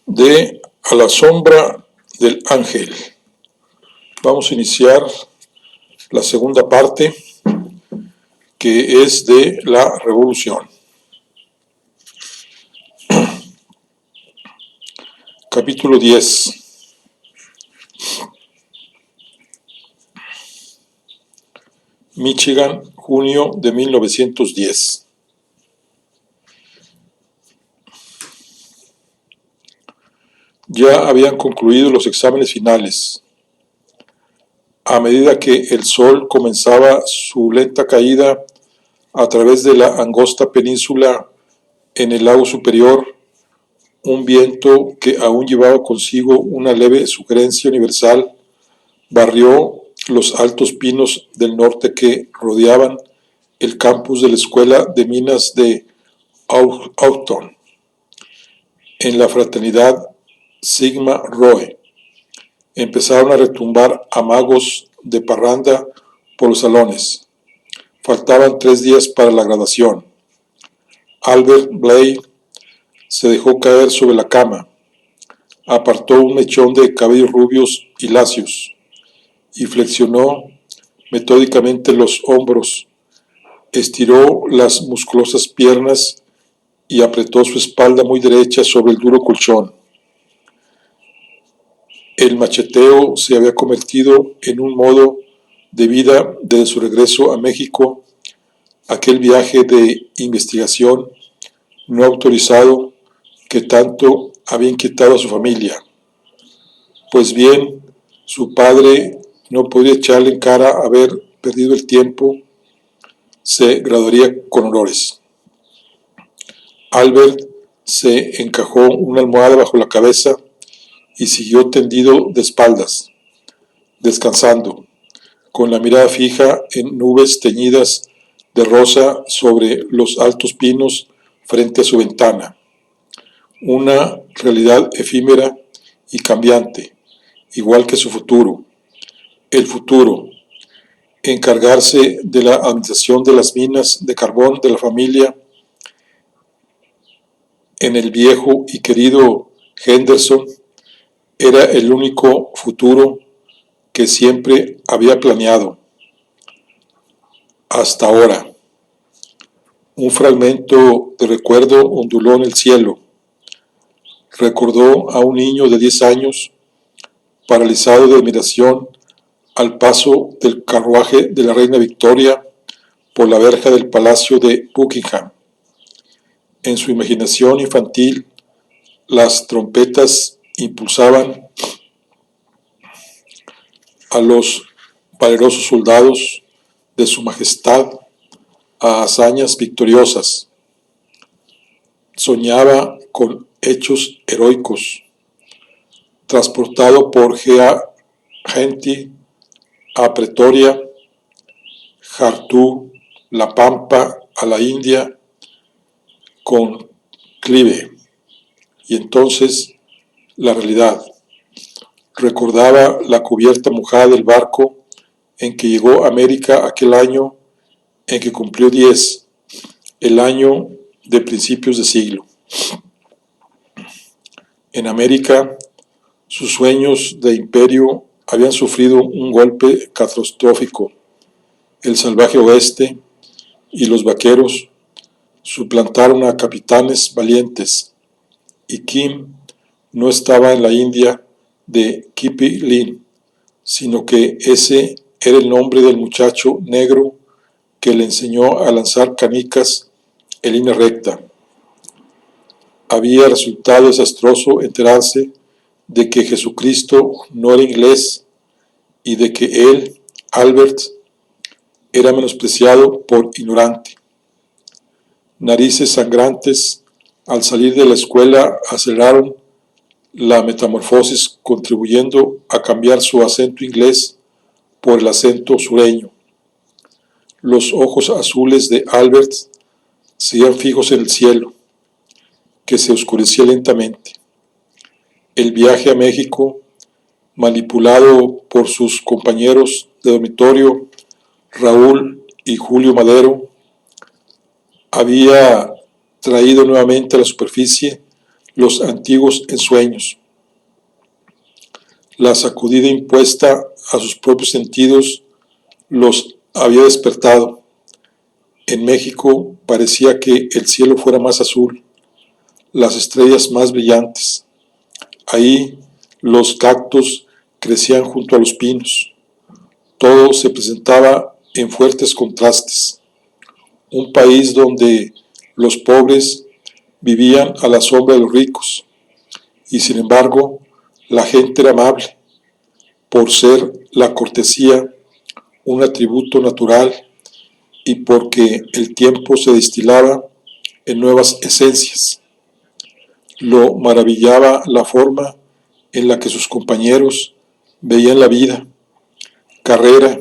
De A la sombra del ángel. Vamos a iniciar la segunda parte, que es de la revolución. Capítulo 10. Michigan, junio de 1910. Ya habían concluido los exámenes finales. A medida que el sol comenzaba su lenta caída a través de la angosta península en el lago superior, un viento que aún llevaba consigo una leve sugerencia universal barrió los altos pinos del norte que rodeaban el campus de la Escuela de Minas de Auburn, en la fraternidad Sigma Rho. Empezaron a retumbar amagos de parranda por los salones. Faltaban 3 días para la graduación. Albert Blake se dejó caer sobre la cama, apartó un mechón de cabellos rubios y lacios y flexionó metódicamente los hombros, estiró las musculosas piernas y apretó su espalda muy derecha sobre el duro colchón. El macheteo se había convertido en un modo de vida desde su regreso a México, aquel viaje de investigación no autorizado que tanto había inquietado a su familia. Pues bien, su padre no podía echarle en cara haber perdido el tiempo. Se graduaría con honores. Albert se encajó una almohada bajo la cabeza y siguió tendido de espaldas, descansando, con la mirada fija en nubes teñidas de rosa sobre los altos pinos frente a su ventana. Una realidad efímera y cambiante, igual que su futuro. El futuro, encargarse de la administración de las minas de carbón de la familia en el viejo y querido Henderson, era el único futuro que siempre había planeado. Hasta ahora. Un fragmento de recuerdo onduló en el cielo. Recordó a un niño de 10 años, paralizado de admiración al paso del carruaje de la reina Victoria por la verja del palacio de Buckingham. En su imaginación infantil, las trompetas impulsaban a los valerosos soldados de su majestad a hazañas victoriosas. Soñaba con hechos heroicos. Transportado por Genti a Pretoria, Jartú, La Pampa, a la India, con Clive. Y entonces la realidad. Recordaba la cubierta mojada del barco en que llegó a América aquel año en que cumplió 10, el año de principios de siglo. En América, sus sueños de imperio habían sufrido un golpe catastrófico. El salvaje oeste y los vaqueros suplantaron a capitanes valientes, y Kim no estaba en la India de Kippy Lin, sino que ese era el nombre del muchacho negro que le enseñó a lanzar canicas en línea recta. Había resultado desastroso enterarse de que Jesucristo no era inglés y de que él, Albert, era menospreciado por ignorante. Narices sangrantes, al salir de la escuela, aceleraron la metamorfosis, contribuyendo a cambiar su acento inglés por el acento sureño. Los ojos azules de Albert seguían fijos en el cielo, que se oscurecía lentamente. El viaje a México, manipulado por sus compañeros de dormitorio, Raúl y Julio Madero, había traído nuevamente a la superficie los antiguos ensueños. La sacudida impuesta a sus propios sentidos los había despertado. En México parecía que el cielo fuera más azul, las estrellas más brillantes. Ahí los cactus crecían junto a los pinos. Todo se presentaba en fuertes contrastes. Un país donde los pobres vivían a la sombra de los ricos, y sin embargo la gente era amable, por ser la cortesía un atributo natural y porque el tiempo se destilaba en nuevas esencias. Lo maravillaba la forma en la que sus compañeros veían la vida, carrera,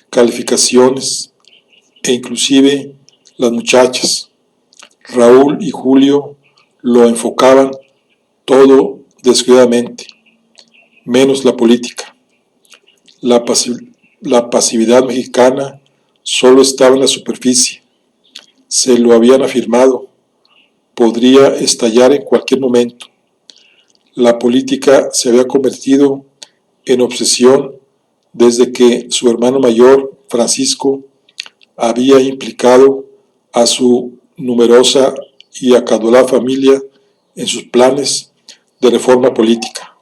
calificaciones e inclusive las muchachas. Raúl y Julio lo enfocaban todo descuidadamente, menos la política. La pasividad mexicana solo estaba en la superficie. Se lo habían afirmado. Podría estallar en cualquier momento. La política se había convertido en obsesión desde que su hermano mayor, Francisco, había implicado a su numerosa y acaudalada familia en sus planes de reforma política.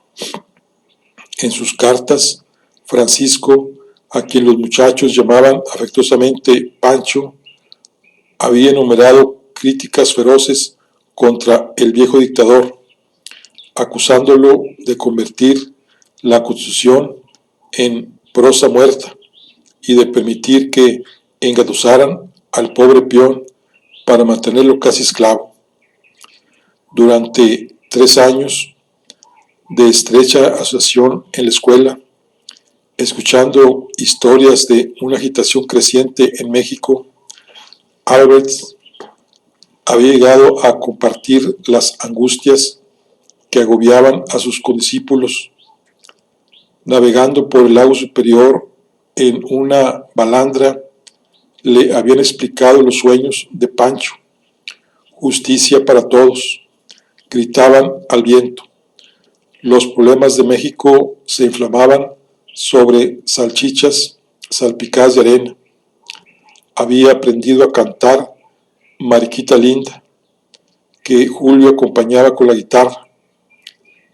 En sus cartas, Francisco, a quien los muchachos llamaban afectuosamente Pancho, había enumerado críticas feroces contra el viejo dictador, acusándolo de convertir la Constitución en prosa muerta y de permitir que engatusaran al pobre peón para mantenerlo casi esclavo. Durante 3 años de estrecha asociación en la escuela, escuchando historias de una agitación creciente en México, Albert había llegado a compartir las angustias que agobiaban a sus condiscípulos. Navegando por el lago superior en una balandra, le habían explicado los sueños de Pancho. Justicia para todos, gritaban al viento. Los problemas de México se inflamaban sobre salchichas salpicadas de arena. Había aprendido a cantar Mariquita Linda, que Julio acompañaba con la guitarra.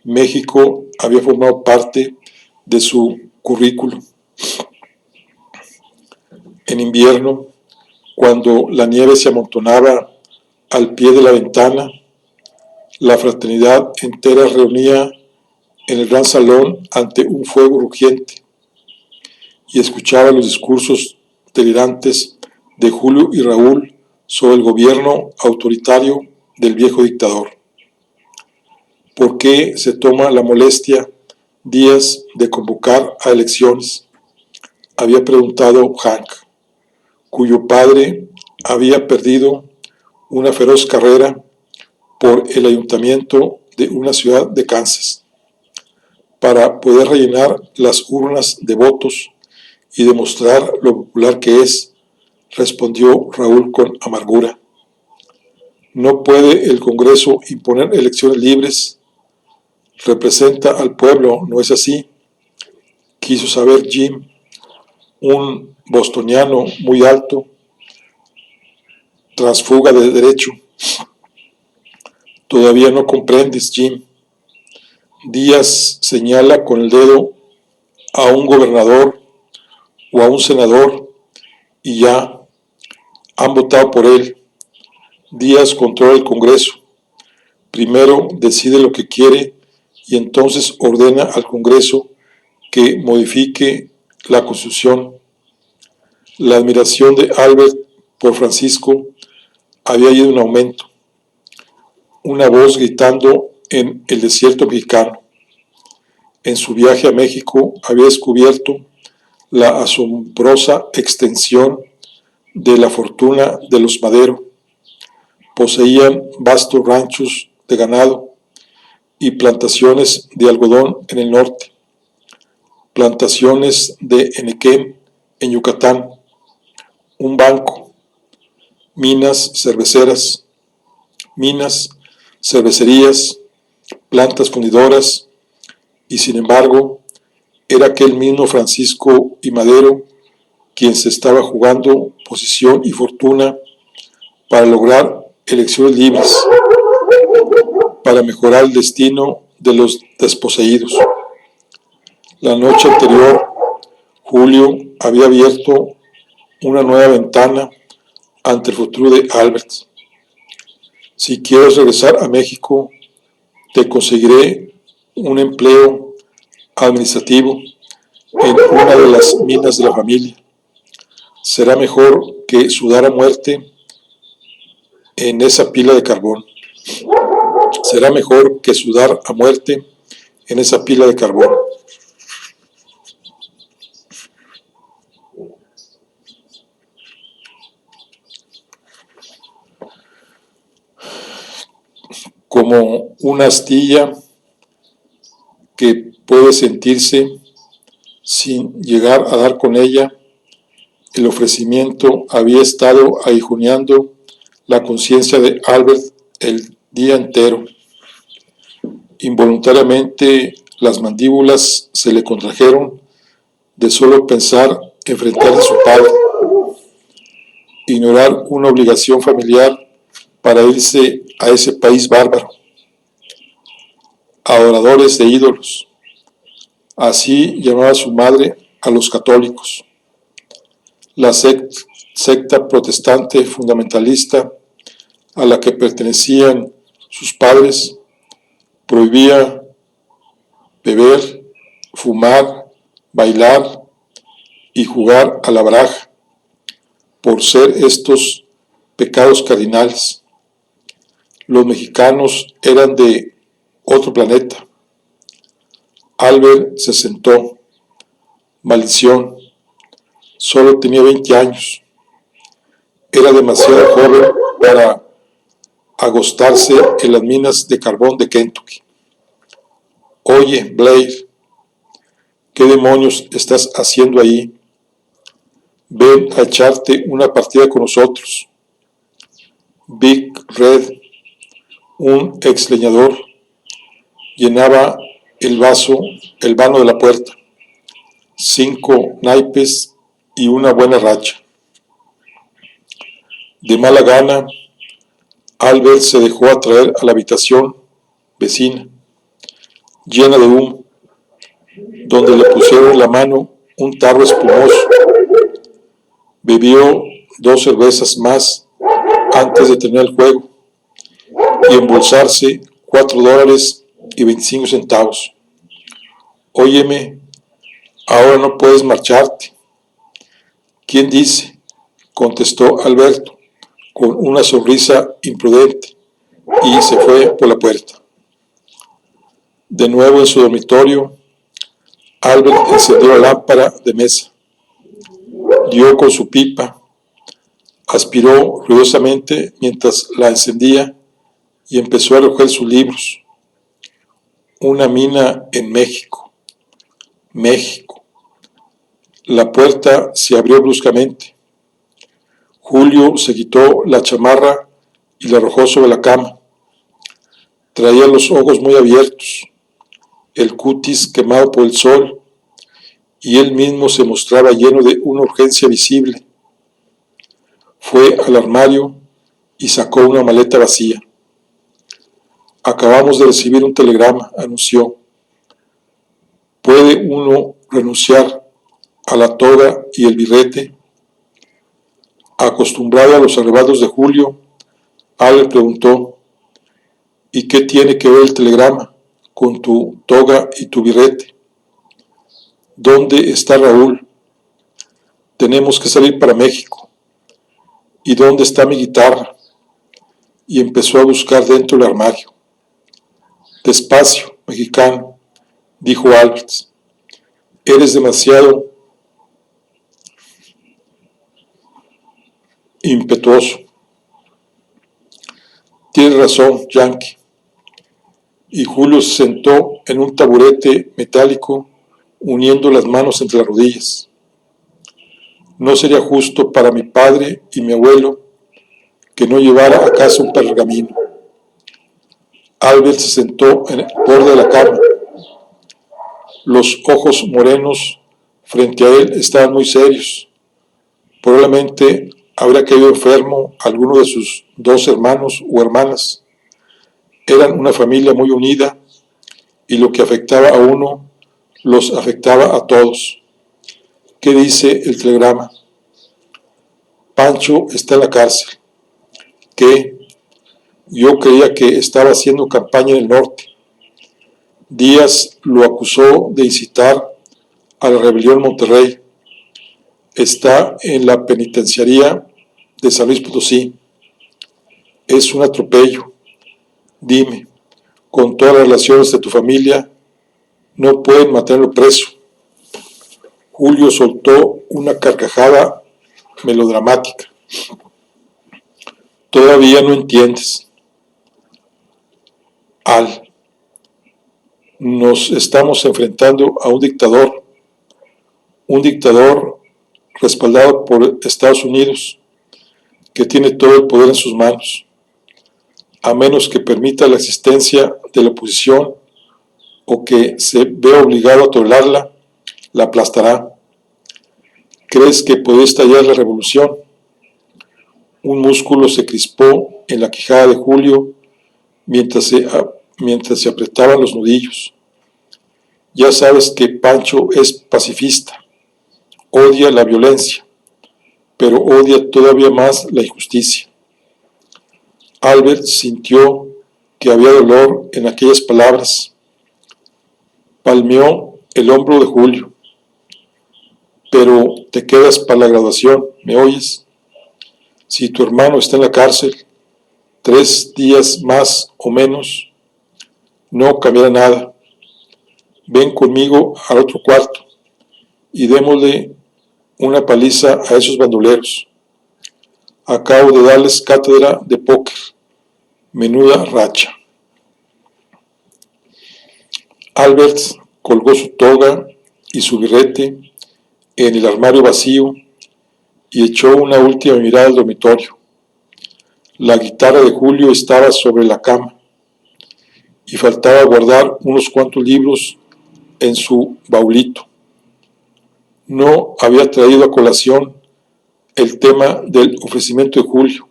México había formado parte de su currículum. En invierno, cuando la nieve se amontonaba al pie de la ventana, la fraternidad entera reunía en el gran salón ante un fuego rugiente y escuchaba los discursos delirantes de Julio y Raúl sobre el gobierno autoritario del viejo dictador. ¿Por qué se toma la molestia Díaz de convocar a elecciones?, había preguntado Hank, cuyo padre había perdido una feroz carrera por el ayuntamiento de una ciudad de Kansas. Para poder rellenar las urnas de votos y demostrar lo popular que es, respondió Raúl con amargura. No puede el Congreso imponer elecciones libres. Representa al pueblo, ¿no es así?, quiso saber Jim, un bostoniano muy alto, transfuga de derecho. Todavía no comprendes, Jim. Díaz señala con el dedo a un gobernador o a un senador y ya han votado por él. Díaz controla el Congreso. Primero decide lo que quiere y entonces ordena al Congreso que modifique la Constitución. La admiración de Albert por Francisco había ido en aumento. Una voz gritando en el desierto mexicano. En su viaje a México había descubierto la asombrosa extensión de la fortuna de los Madero. Poseían vastos ranchos de ganado y plantaciones de algodón en el norte, plantaciones de enequén en Yucatán, un banco, minas cerveceras, minas, cervecerías, plantas fundidoras, y sin embargo, era aquel mismo Francisco I. Madero quien se estaba jugando posición y fortuna para lograr elecciones libres, para mejorar el destino de los desposeídos. La noche anterior, Julio había abierto una nueva ventana ante el futuro de Albert. Si quieres regresar a México, te conseguiré un empleo administrativo en una de las minas de la familia. Será mejor que sudar a muerte en esa pila de carbón. Será mejor que sudar a muerte en esa pila de carbón. Como una astilla que puede sentirse sin llegar a dar con ella, el ofrecimiento había estado aguijoneando la conciencia de Albert el día entero. Involuntariamente las mandíbulas se le contrajeron de solo pensar enfrentarse a su padre, ignorar una obligación familiar para irse a ese país bárbaro. Adoradores de ídolos. Así llamaba su madre a los católicos. La secta protestante fundamentalista a la que pertenecían sus padres prohibía beber, fumar, bailar y jugar a la baraja por ser estos pecados cardinales. Los mexicanos eran de otro planeta. Albert se sentó. Maldición. Solo tenía 20 años. Era demasiado joven para agostarse en las minas de carbón de Kentucky. Oye, Blair, ¿qué demonios estás haciendo ahí? Ven a echarte una partida con nosotros. Big Red, un ex leñador, llenaba el vano de la puerta. 5 naipes y una buena racha. De mala gana, Albert se dejó atraer a la habitación vecina, llena de humo, donde le pusieron en la mano un tarro espumoso. Bebió 2 cervezas más antes de terminar el juego y embolsarse $4.25. Óyeme, ahora no puedes marcharte. ¿Quién dice? Contestó Alberto con una sonrisa imprudente y se fue por la puerta. De nuevo en su dormitorio, Albert encendió la lámpara de mesa, dio con su pipa, aspiró ruidosamente mientras la encendía y empezó a recoger sus libros. Una mina en México. México. La puerta se abrió bruscamente. Julio se quitó la chamarra y la arrojó sobre la cama. Traía los ojos muy abiertos, el cutis quemado por el sol, y él mismo se mostraba lleno de una urgencia visible. Fue al armario y sacó una maleta vacía. Acabamos de recibir un telegrama, anunció. ¿Puede uno renunciar a la toga y el birrete? Acostumbrado a los arrebatos de Julio, Albert preguntó, ¿y qué tiene que ver el telegrama con tu toga y tu birrete? ¿Dónde está Raúl? Tenemos que salir para México. ¿Y dónde está mi guitarra? Y empezó a buscar dentro del armario. Despacio, mexicano, dijo Albert. Eres demasiado impetuoso. Tienes razón, Yankee. Y Julio se sentó en un taburete metálico, uniendo las manos entre las rodillas. No sería justo para mi padre y mi abuelo que no llevara a casa un pergamino. Albert se sentó en el borde de la cama. Los ojos morenos frente a él estaban muy serios. Probablemente habría caído enfermo alguno de sus dos hermanos o hermanas. Eran una familia muy unida y lo que afectaba a uno los afectaba a todos. ¿Qué dice el telegrama? Pancho está en la cárcel. ¿Qué? Yo creía que estaba haciendo campaña en el norte. Díaz lo acusó de incitar a la rebelión en Monterrey. Está en la penitenciaría de San Luis Potosí. Es un atropello. Dime, con todas las relaciones de tu familia, no pueden mantenerlo preso. Julio soltó una carcajada melodramática. Todavía no entiendes. Nos estamos enfrentando a un dictador respaldado por Estados Unidos, que tiene todo el poder en sus manos. A menos que permita la existencia de la oposición o que se vea obligado a tolerarla, la aplastará. ¿Crees que puede estallar la revolución? Un músculo se crispó en la quijada de Julio mientras se apretaban los nudillos. Ya sabes que Pancho es pacifista, odia la violencia, pero odia todavía más la injusticia. Albert sintió que había dolor en aquellas palabras. Palmeó el hombro de Julio. Pero te quedas para la graduación, ¿me oyes? Si tu hermano está en la cárcel, 3 días más o menos, no cambiará nada. Ven conmigo al otro cuarto y démosle una paliza a esos bandoleros. Acabo de darles cátedra de póker. Menuda racha. Albert colgó su toga y su birrete en el armario vacío y echó una última mirada al dormitorio. La guitarra de Julio estaba sobre la cama y faltaba guardar unos cuantos libros en su baulito. No había traído a colación el tema del ofrecimiento de Julio.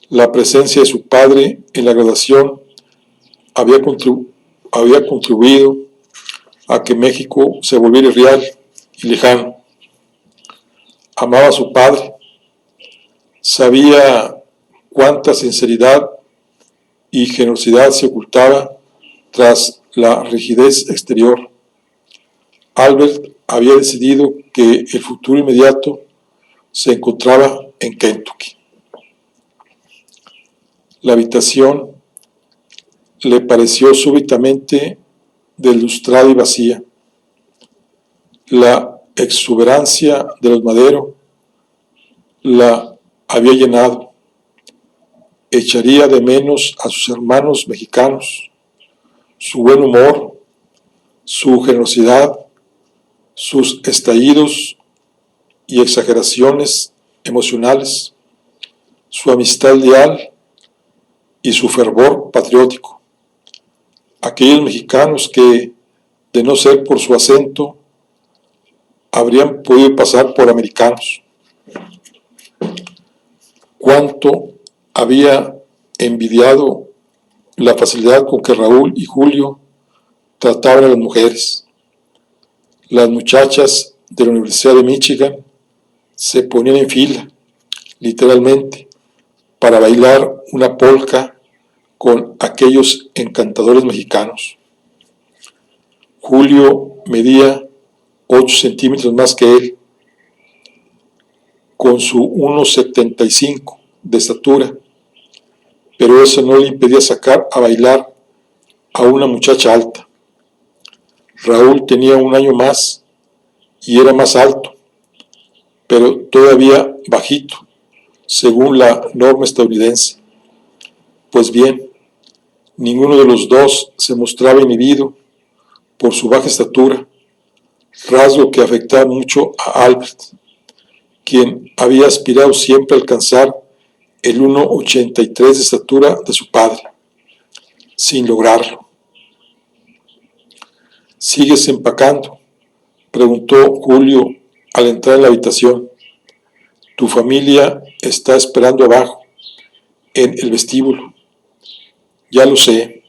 La presencia de su padre en la graduación había contribuido a que México se volviera irreal y lejano. Amaba a su padre, sabía cuánta sinceridad y generosidad se ocultaba tras la rigidez exterior. Albert había decidido que el futuro inmediato se encontraba en Kentucky. La habitación le pareció súbitamente deslustrada y vacía. La exuberancia de los Madero la había llenado. Echaría de menos a sus hermanos mexicanos, su buen humor, su generosidad, sus estallidos y exageraciones emocionales, su amistad leal y su fervor patriótico. Aquellos mexicanos que, de no ser por su acento, habrían podido pasar por americanos. Cuánto había envidiado la facilidad con que Raúl y Julio trataban a las mujeres. Las muchachas de la Universidad de Michigan se ponían en fila, literalmente, para bailar una polka con aquellos encantadores mexicanos. Julio medía 8 centímetros más que él, con su 1,75 de estatura, pero eso no le impedía sacar a bailar a una muchacha alta. Raúl tenía un año más y era más alto, pero todavía bajito, según la norma estadounidense. Pues bien, ninguno de los dos se mostraba inhibido por su baja estatura, rasgo que afectaba mucho a Albert, quien había aspirado siempre a alcanzar el 1,83 de estatura de su padre. sin lograrlo. ¿Sigues empacando?, preguntó Julio al entrar en la habitación. Tu familia está esperando abajo, en el vestíbulo. Ya lo sé.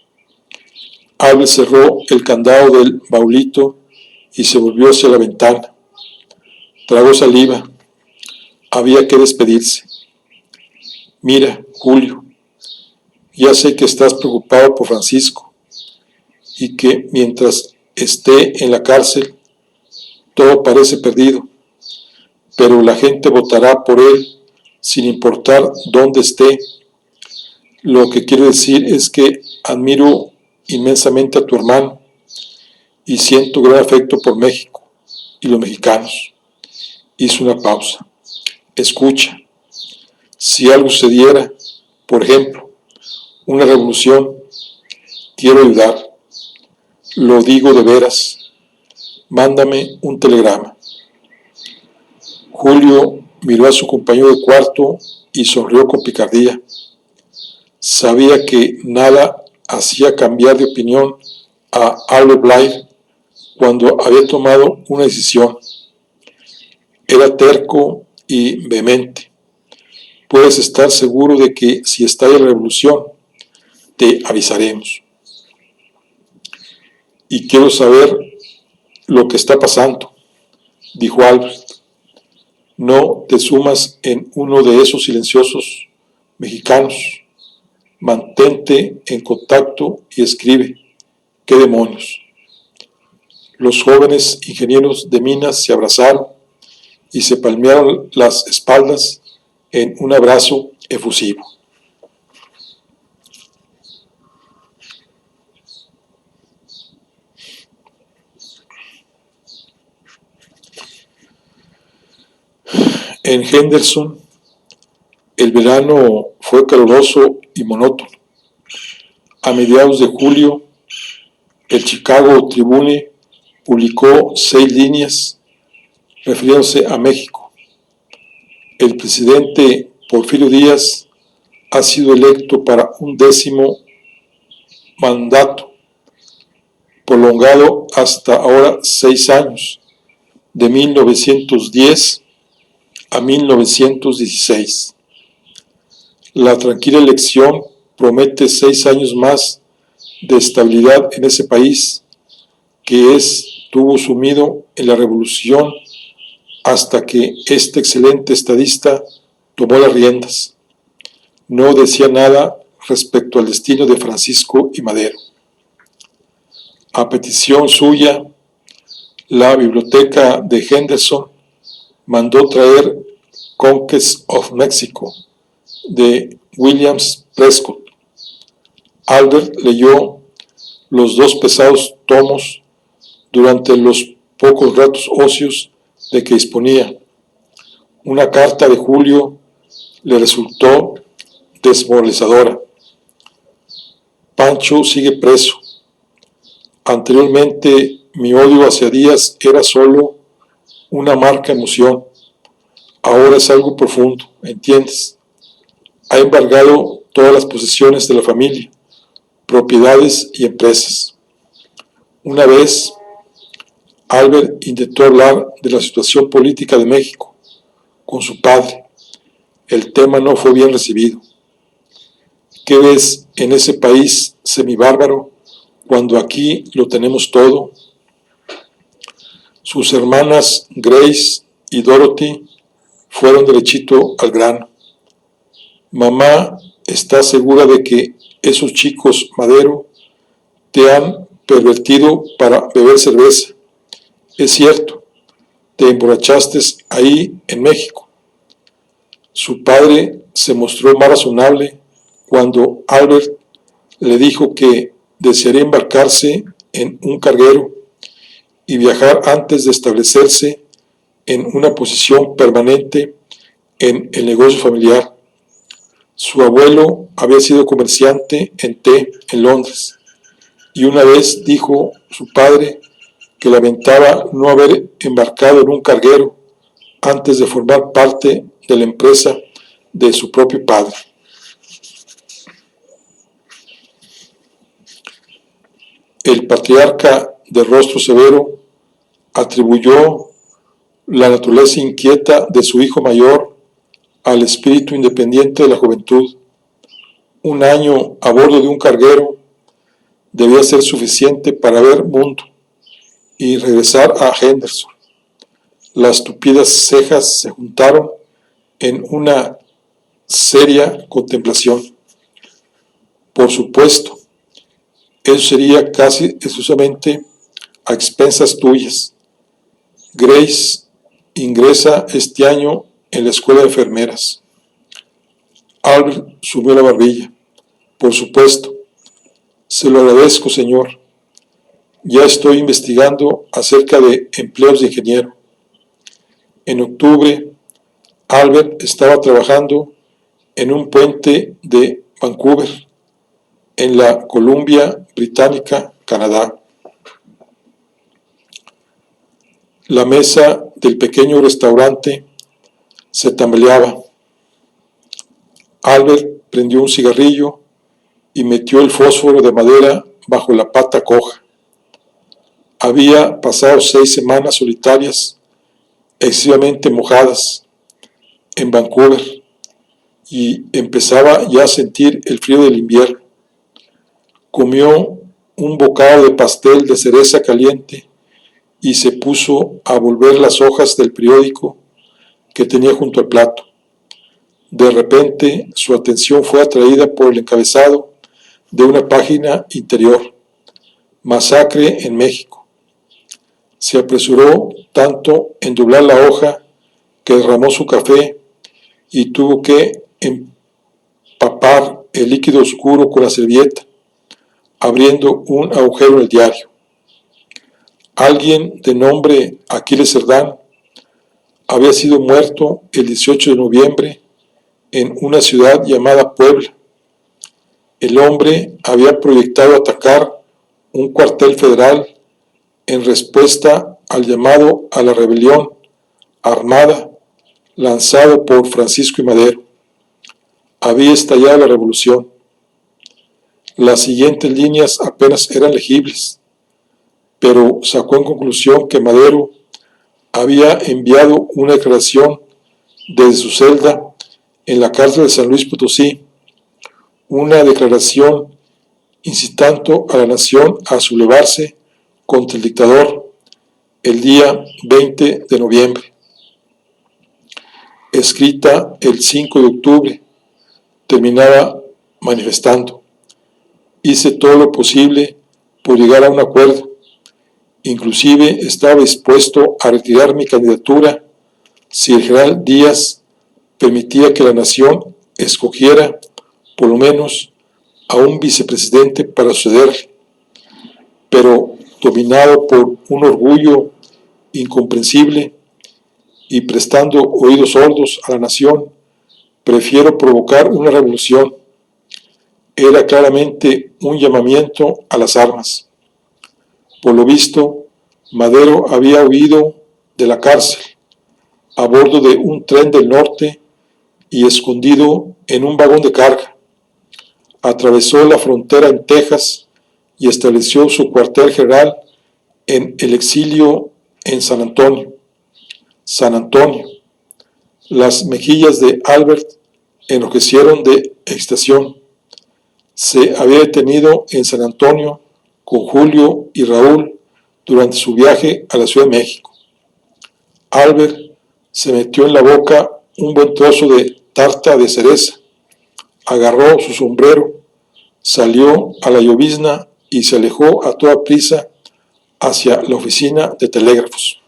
Albert cerró el candado del baulito y se volvió hacia la ventana. Tragó saliva. Había que despedirse. Mira, Julio, ya sé que estás preocupado por Francisco y que mientras esté en la cárcel todo parece perdido, pero la gente votará por él sin importar dónde esté. Lo que quiero decir es que admiro inmensamente a tu hermano y siento gran afecto por México y los mexicanos. Hizo una pausa. Escucha, si algo sucediera, por ejemplo, una revolución, quiero ayudar. Lo digo de veras. Mándame un telegrama. Julio miró a su compañero de cuarto y sonrió con picardía. Sabía que nada hacía cambiar de opinión a Albert Blythe cuando había tomado una decisión. Era terco y vehemente. Puedes estar seguro de que si estalla la revolución, te avisaremos. Y quiero saber lo que está pasando, dijo Albert. No te sumas en uno de esos silenciosos mexicanos. Mantente en contacto y escribe. ¿Qué demonios? Los jóvenes ingenieros de minas se abrazaron y se palmearon las espaldas en un abrazo efusivo. En Henderson, el verano fue caluroso y monótono. A mediados de julio, el Chicago Tribune publicó 6 líneas refiriéndose a México. El presidente Porfirio Díaz ha sido electo para un 10º mandato, prolongado hasta ahora 6 años, de 1910 a 1916. La tranquila elección promete 6 años más de estabilidad en ese país que estuvo sumido en la revolución hasta que este excelente estadista tomó las riendas. No decía nada respecto al destino de Francisco I. Madero. A petición suya, la biblioteca de Henderson mandó traer Conquest of Mexico de William Prescott. Albert leyó los 2 pesados tomos durante los pocos ratos ocios de que disponía. Una carta de Julio le resultó desmoralizadora. Pancho sigue preso. Anteriormente mi odio hacia Díaz era solo una amarga emoción. Ahora es algo profundo, ¿entiendes? Ha embargado todas las posesiones de la familia, propiedades y empresas. Una vez, Albert intentó hablar de la situación política de México con su padre. El tema no fue bien recibido. ¿Qué ves en ese país semibárbaro cuando aquí lo tenemos todo? Sus hermanas Grace y Dorothy fueron derechito al grano. Mamá está segura de que esos chicos Madero te han pervertido para beber cerveza. Es cierto, te emborrachaste ahí en México. Su padre se mostró más razonable cuando Albert le dijo que desearía embarcarse en un carguero y viajar antes de establecerse en una posición permanente en el negocio familiar. Su abuelo había sido comerciante en té en Londres y una vez dijo su padre que lamentaba no haber embarcado en un carguero antes de formar parte de la empresa de su propio padre. El patriarca de rostro severo atribuyó la naturaleza inquieta de su hijo mayor al espíritu independiente de la juventud. 1 año a bordo de un carguero debía ser suficiente para ver mundo y regresar a Henderson. Las tupidas cejas se juntaron en una seria contemplación. Por supuesto, eso sería casi exclusivamente a expensas tuyas. Grace ingresa este año en la escuela de enfermeras. Albert subió la barbilla. Por supuesto. Se lo agradezco, señor. Ya estoy investigando acerca de empleos de ingeniero. En octubre, Albert estaba trabajando en un puente de Vancouver, en la Columbia Británica, Canadá. La mesa del pequeño restaurante se tambaleaba. Albert prendió un cigarrillo y metió el fósforo de madera bajo la pata coja. Había pasado 6 semanas solitarias, excesivamente mojadas, en Vancouver, y empezaba ya a sentir el frío del invierno. Comió un bocado de pastel de cereza caliente y se puso a volver las hojas del periódico que tenía junto al plato. De repente, su atención fue atraída por el encabezado de una página interior: Masacre en México. Se apresuró tanto en doblar la hoja que derramó su café y tuvo que empapar el líquido oscuro con la servilleta, abriendo un agujero en el diario. Alguien de nombre Aquiles Cerdán había sido muerto el 18 de noviembre en una ciudad llamada Puebla. El hombre había proyectado atacar un cuartel federal en respuesta al llamado a la rebelión armada lanzado por Francisco I. Madero. Había estallado la revolución. Las siguientes líneas apenas eran legibles, pero sacó en conclusión que Madero había enviado una declaración desde su celda en la cárcel de San Luis Potosí, una declaración incitando a la nación a sublevarse contra el dictador el día 20 de noviembre. Escrita el 5 de octubre, terminaba manifestando: hice todo lo posible por llegar a un acuerdo. Inclusive estaba dispuesto a retirar mi candidatura si el general Díaz permitía que la nación escogiera por lo menos a un vicepresidente para sucederle. Pero dominado por un orgullo incomprensible y prestando oídos sordos a la nación, prefiero provocar una revolución. Era claramente un llamamiento a las armas. Por lo visto, Madero había huido de la cárcel a bordo de un tren del norte y escondido en un vagón de carga. Atravesó la frontera en Texas y estableció su cuartel general en el exilio en San Antonio. San Antonio. Las mejillas de Albert enrojecieron de excitación. Se había detenido en San Antonio con Julio y Raúl durante su viaje a la Ciudad de México. Albert se metió en la boca un buen trozo de tarta de cereza, agarró su sombrero, salió a la llovizna y se alejó a toda prisa hacia la oficina de telégrafos.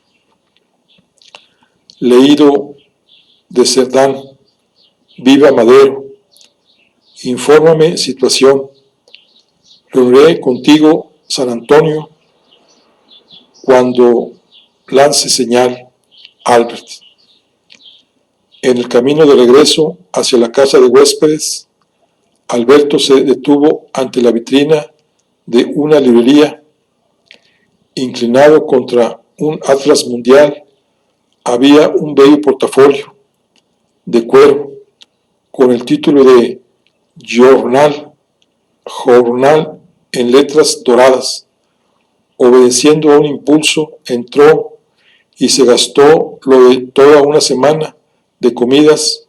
Leído de Cerdán: viva Madero, infórmame situación, reuniré contigo San Antonio cuando lance señal. Albert. En el camino de regreso hacia la casa de huéspedes, Alberto se detuvo ante la vitrina de una librería. Inclinado contra un atlas mundial, había un bello portafolio de cuero con el título de Jornal en letras doradas, obedeciendo a un impulso, entró y se gastó lo de toda una semana de comidas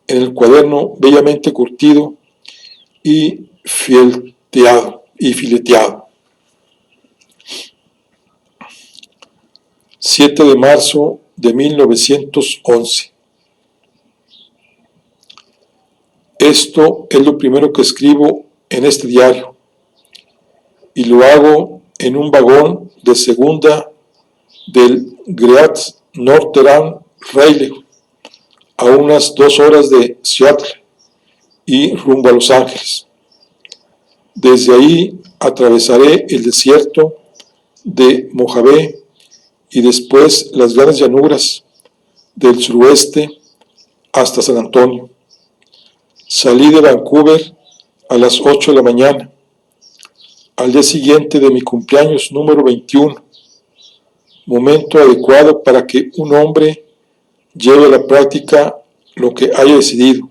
en el cuaderno bellamente curtido y fileteado. 7 de marzo de 1911. Esto es lo primero que escribo en este diario, y lo hago en un vagón de segunda del Great Northern Railway, a unas 2 horas de Seattle y rumbo a Los Ángeles. Desde ahí atravesaré el desierto de Mojave y después las grandes llanuras del suroeste hasta San Antonio. Salí de Vancouver a las 8 de la mañana, al día siguiente de mi cumpleaños número 21, momento adecuado para que un hombre lleve a la práctica lo que haya decidido.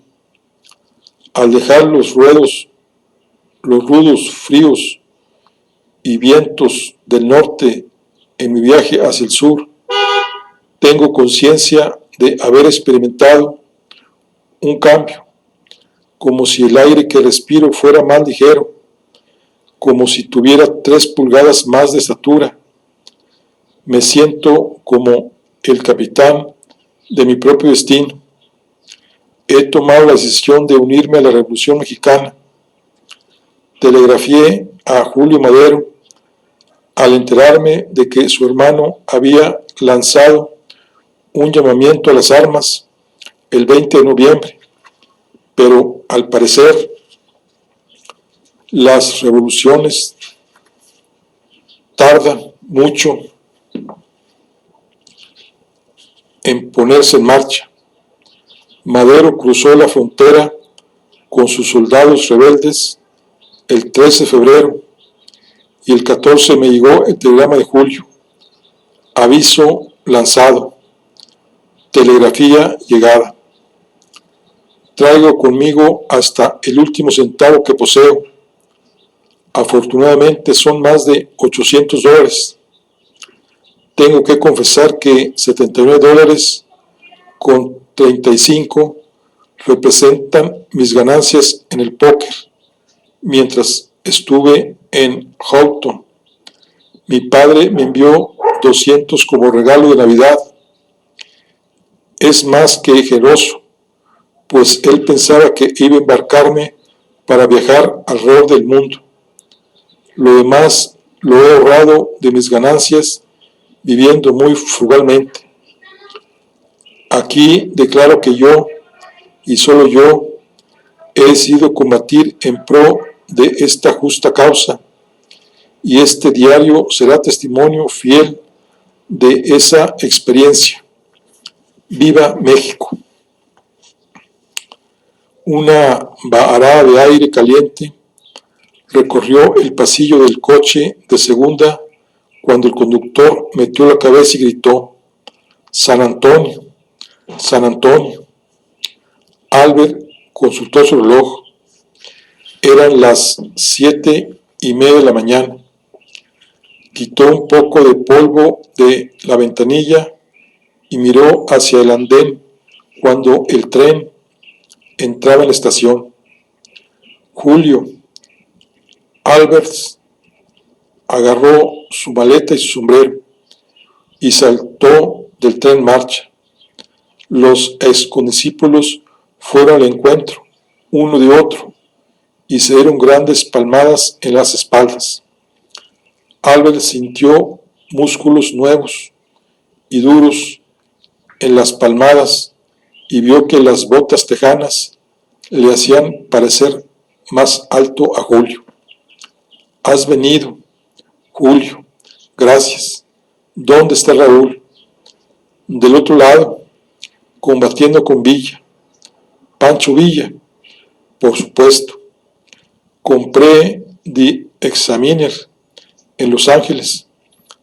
Al dejar los rudos, fríos y vientos del norte en mi viaje hacia el sur, tengo conciencia de haber experimentado un cambio, como si el aire que respiro fuera más ligero, como si tuviera 3 pulgadas más de estatura. Me siento como el capitán de mi propio destino. He tomado la decisión de unirme a la Revolución Mexicana. Telegrafié a Julio Madero al enterarme de que su hermano había lanzado un llamamiento a las armas el 20 de noviembre, pero al parecer las revoluciones tardan mucho en ponerse en marcha. Madero cruzó la frontera con sus soldados rebeldes el 13 de febrero y el 14 me llegó el telegrama de Julio. Aviso lanzado. Telegrafía llegada. Traigo conmigo hasta el último centavo que poseo. Afortunadamente son más de $800. Tengo que confesar que $79 con 35 representan mis ganancias en el póker mientras estuve en Houghton. Mi padre me envió 200 como regalo de Navidad. Es más que generoso, pues él pensaba que iba a embarcarme para viajar alrededor del mundo. Lo demás lo he ahorrado de mis ganancias viviendo muy frugalmente. Aquí declaro que yo, y solo yo, he decidido combatir en pro de esta justa causa, y este diario será testimonio fiel de esa experiencia. ¡Viva México! Una vaharada de aire caliente recorrió el pasillo del coche de segunda cuando el conductor metió la cabeza y gritó: ¡San Antonio! ¡San Antonio! Albert consultó su reloj. Eran las 7:30 de la mañana. Quitó un poco de polvo de la ventanilla y miró hacia el andén cuando el tren entraba en la estación. Julio. Albert agarró su maleta y su sombrero y saltó del tren en marcha. Los excondiscípulos fueron al encuentro, uno de otro, y se dieron grandes palmadas en las espaldas. Albert sintió músculos nuevos y duros en las palmadas y vio que las botas tejanas le hacían parecer más alto a Julio. Has venido, Julio. Gracias. ¿Dónde está Raúl? Del otro lado, combatiendo con Villa. Pancho Villa, por supuesto. Compré The Examiner en Los Ángeles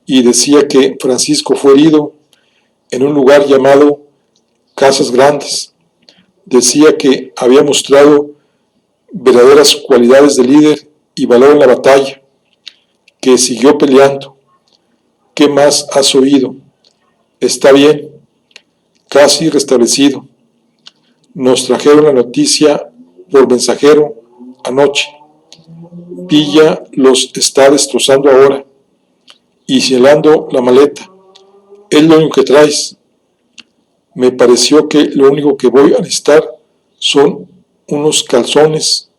y decía que Francisco fue herido en un lugar llamado Casas Grandes. Decía que había mostrado verdaderas cualidades de líder y valor en la batalla, que siguió peleando, ¿Qué más has oído? Está bien, casi restablecido. Nos trajeron la noticia por mensajero anoche. Villa los está destrozando ahora y señalando la maleta. Es lo único que traes. Me pareció que lo único que voy a necesitar son unos calzones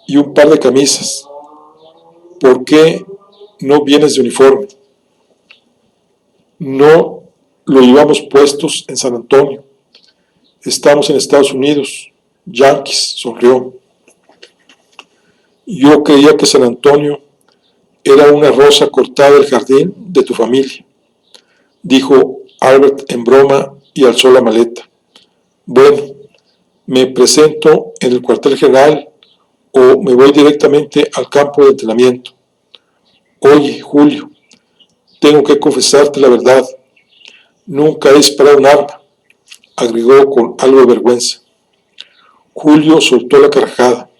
y un par de camisas. ¿Por qué no vienes de uniforme? No lo llevamos puestos en San Antonio. Estamos en Estados Unidos. Yankees, sonrió. Yo creía que San Antonio era una rosa cortada del jardín de tu familia, dijo Albert en broma y alzó la maleta. Bueno, me presento en el cuartel general o me voy directamente al campo de entrenamiento. Oye, Julio, tengo que confesarte la verdad. Nunca he disparado un arma, agregó con algo de vergüenza. Julio soltó la carcajada.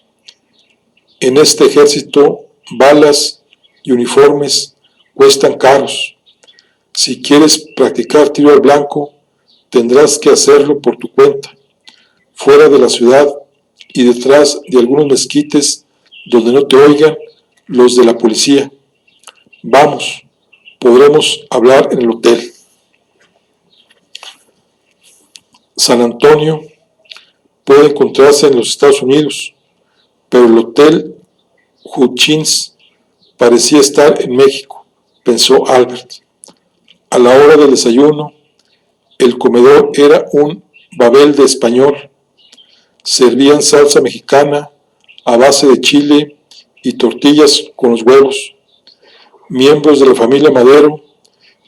En este ejército, balas y uniformes cuestan caros. Si quieres practicar tiro al blanco, tendrás que hacerlo por tu cuenta, fuera de la ciudad y detrás de algunos mezquites donde no te oigan los de la policía. Vamos, podremos hablar en el hotel. San Antonio puede encontrarse en los Estados Unidos, pero el hotel Hutchins parecía estar en México, pensó Albert. A la hora del desayuno, el comedor era un babel de español. Servían salsa mexicana a base de chile y tortillas con los huevos. Miembros de la familia Madero,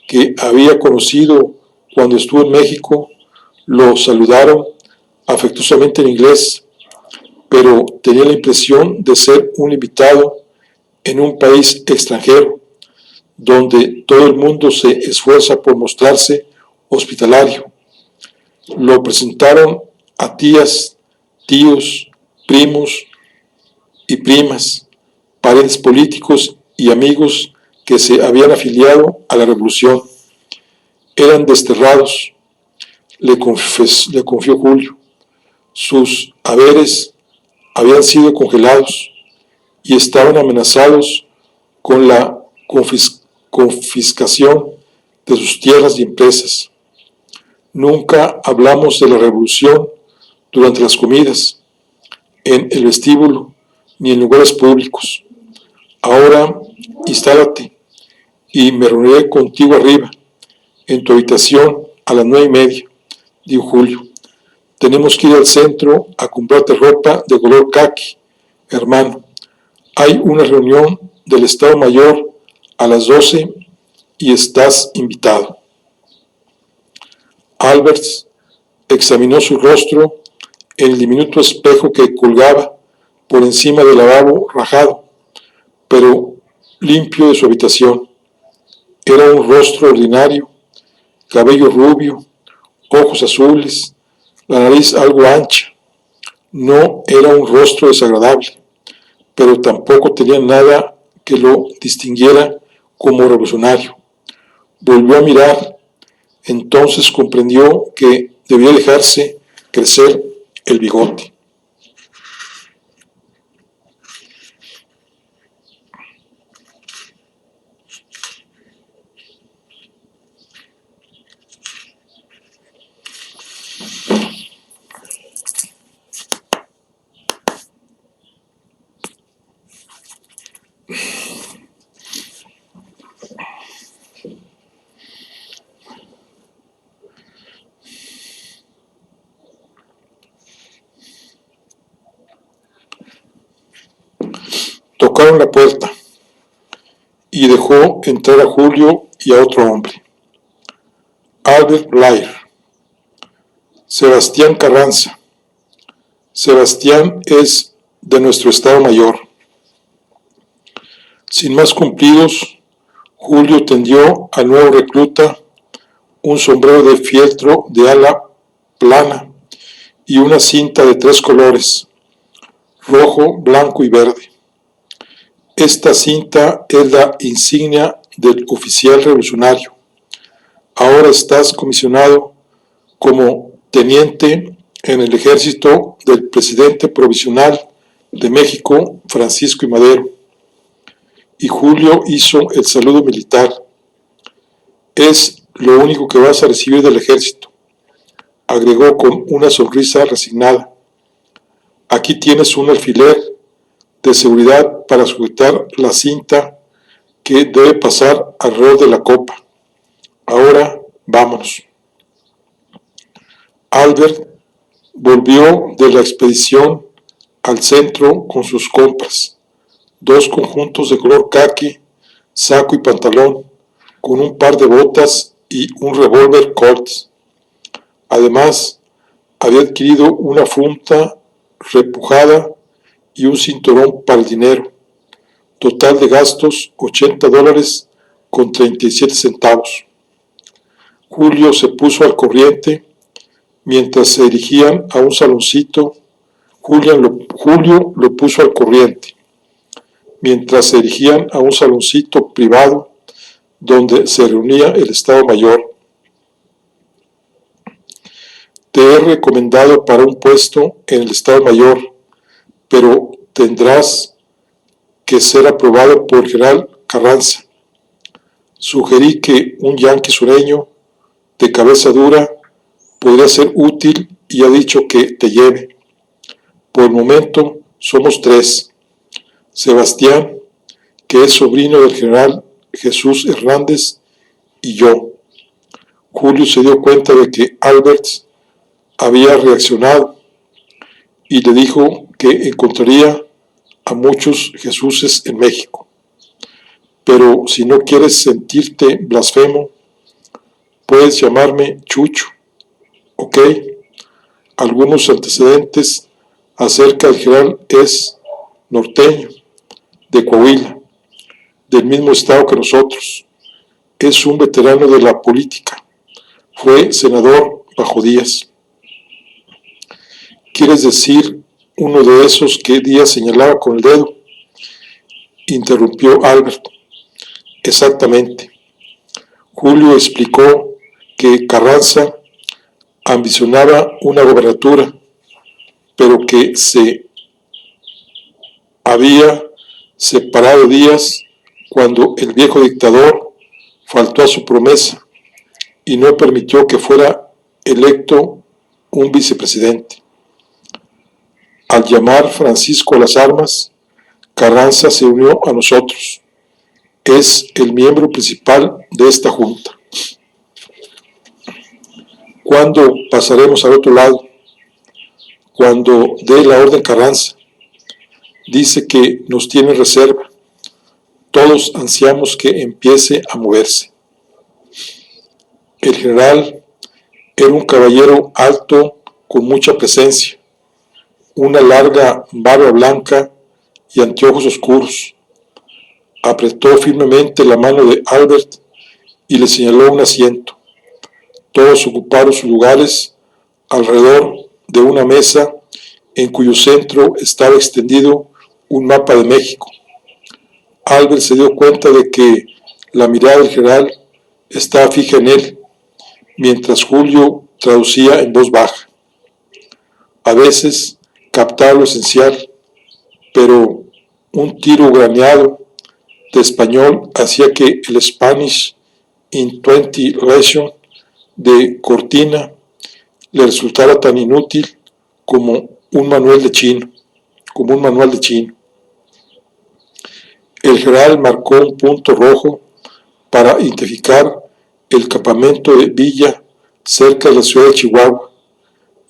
que había conocido cuando estuvo en México, lo saludaron afectuosamente en inglés, pero tenía la impresión de ser un invitado en un país extranjero, donde todo el mundo se esfuerza por mostrarse hospitalario. Lo presentaron a tías, tíos, primos y primas, parientes políticos y amigos que se habían afiliado a la revolución. Eran desterrados, le confió Julio. Sus haberes habían sido congelados y estaban amenazados con la confiscación de sus tierras y empresas. Nunca hablamos de la revolución durante las comidas, en el vestíbulo, ni en lugares públicos. Ahora, instálate y me reuniré contigo arriba, en tu habitación, a las 9:30, dijo Julio. Tenemos que ir al centro a comprarte ropa de color caqui, hermano. Hay una reunión del Estado Mayor a las 12 y estás invitado. Albert examinó su rostro en el diminuto espejo que colgaba por encima del lavabo rajado, pero limpio de su habitación. Era un rostro ordinario, cabello rubio, ojos azules, la nariz algo ancha. No era un rostro desagradable, pero tampoco tenía nada que lo distinguiera como revolucionario. Volvió a mirar, entonces comprendió que debía dejarse crecer el bigote. Tocaron la puerta y dejó entrar a Julio y a otro hombre. Albert Blair. Sebastián Carranza. Sebastián es de nuestro Estado Mayor. Sin más cumplidos, Julio tendió al nuevo recluta un sombrero de fieltro de ala plana y una cinta de 3 colores, rojo, blanco y verde. Esta cinta es la insignia del oficial revolucionario, Ahora estás comisionado como teniente en el ejército del presidente provisional de México, Francisco I. Madero. Y Julio hizo el saludo militar. Es lo único que vas a recibir del ejército, agregó con una sonrisa resignada. Aquí tienes un alfiler de seguridad para sujetar la cinta que debe pasar alrededor de la copa. Ahora vámonos. Albert volvió de la expedición al centro con sus compras, 2 conjuntos de color caqui, saco y pantalón, con un par de botas y un revólver Colt. Además, había adquirido una funda repujada y un cinturón para el dinero. Total de gastos, $80 con 37 centavos. Julio se puso al corriente mientras se dirigían a un saloncito. Julio lo puso al corriente mientras se dirigían a un saloncito privado donde se reunía el Estado Mayor. Te he recomendado para un puesto en el Estado Mayor, pero tendrás que ser aprobado por el general Carranza. Sugerí que un yanqui sureño de cabeza dura podría ser útil y ha dicho que te lleve. Por el momento somos 3. Sebastián, que es sobrino del general Jesús Hernández, y yo. Julio se dio cuenta de que Albert había reaccionado y le dijo que encontraría a muchos Jesuses en México. Pero si no quieres sentirte blasfemo, puedes llamarme Chucho, ¿ok? Algunos antecedentes acerca del general es norteño, de Coahuila, del mismo estado que nosotros. Es un veterano de la política. Fue senador bajo Díaz. ¿Quieres decir uno de esos que Díaz señalaba con el dedo? Interrumpió Albert. Exactamente. Julio explicó que Carranza ambicionaba una gobernatura, pero que se había separado Díaz cuando el viejo dictador faltó a su promesa y no permitió que fuera electo un vicepresidente. Al llamar Francisco a las armas, Carranza se unió a nosotros. Es el miembro principal de esta junta. ¿Cuándo pasaremos al otro lado? Cuando dé la orden Carranza. Dice que nos tiene reserva. Todos ansiamos que empiece a moverse. El general era un caballero alto con mucha presencia, una larga barba blanca y anteojos oscuros. Apretó firmemente la mano de Albert y le señaló un asiento. Todos ocuparon sus lugares alrededor de una mesa en cuyo centro estaba extendido un mapa de México. Albert se dio cuenta de que la mirada del general estaba fija en él, mientras Julio traducía en voz baja. A veces captaba lo esencial, pero un tiro graneado de español hacía que el Spanish in 20 Legion de Cortina le resultara tan inútil como un manual de chino. El general marcó un punto rojo para identificar el campamento de Villa cerca de la ciudad de Chihuahua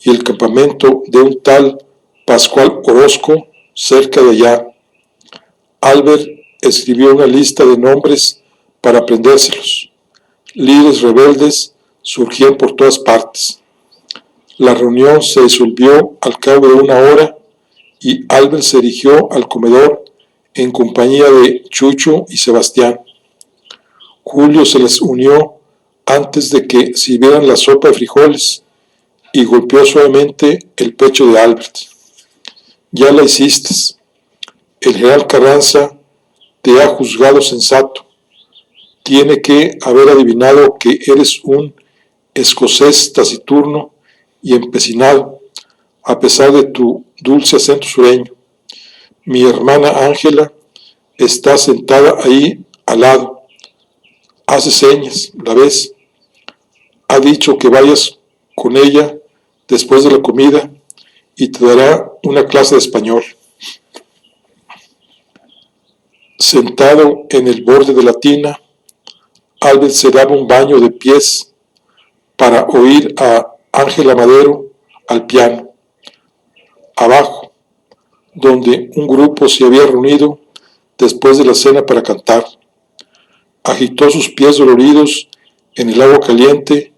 y el campamento de un tal Pascual Orozco cerca de allá. Albert escribió una lista de nombres para aprendérselos. Líderes rebeldes surgían por todas partes. La reunión se disolvió al cabo de una hora y Albert se dirigió al comedor en compañía de Chucho y Sebastián. Julio se les unió antes de que sirvieran la sopa de frijoles y golpeó suavemente el pecho de Albert. Ya la hiciste. El general Carranza te ha juzgado sensato. tiene que haber adivinado que eres un escocés taciturno y empecinado, a pesar de tu dulce acento sureño. Mi hermana Ángela está sentada ahí al lado. Hace señas, ¿la ves? Ha dicho que vayas con ella después de la comida y te dará una clase de español. Sentado en el borde de la tina, Albert se daba un baño de pies para oír a Ángela Madero al piano. Abajo, donde un grupo se había reunido después de la cena para cantar, agitó sus pies doloridos en el agua caliente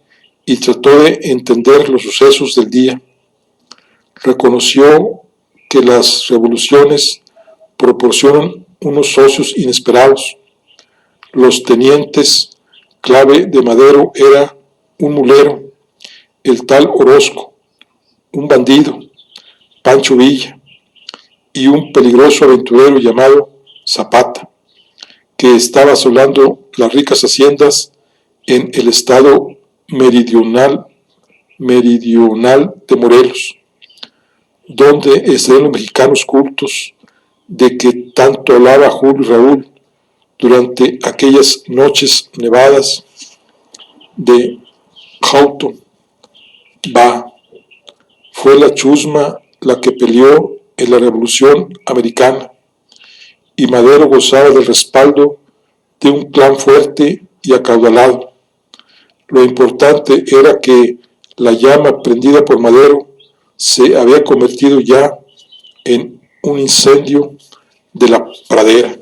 y trató de entender los sucesos del día. Reconoció que las revoluciones proporcionan unos socios inesperados. Los tenientes clave de Madero era un mulero, el tal Orozco, un bandido, Pancho Villa, y un peligroso aventurero llamado Zapata, que estaba asolando las ricas haciendas en el estado meridional de Morelos, donde estarían los mexicanos cultos de que tanto hablaba Julio y Raúl durante aquellas noches nevadas de Houghton. Fue la chusma la que peleó en la Revolución Americana, y Madero gozaba del respaldo de un clan fuerte y acaudalado. Lo importante era que la llama prendida por Madero se había convertido ya en un incendio de la pradera.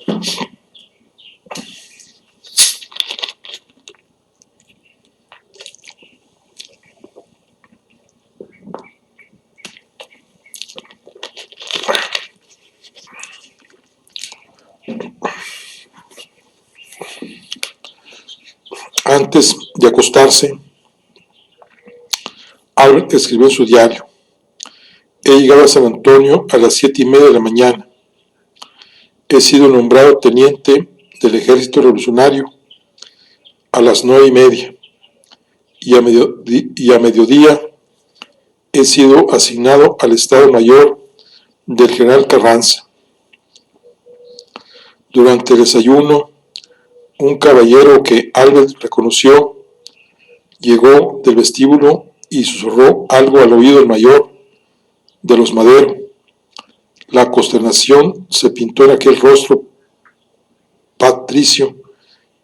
Antes de acostarse, Albert escribió en su diario: he llegado a San Antonio a las 7:30 de la mañana. He sido nombrado teniente del Ejército Revolucionario a las 9:30 y a mediodía he sido asignado al Estado Mayor del general Carranza. Durante el desayuno, un caballero que Albert reconoció llegó del vestíbulo y susurró algo al oído del mayor de los Madero. La consternación se pintó en aquel rostro patricio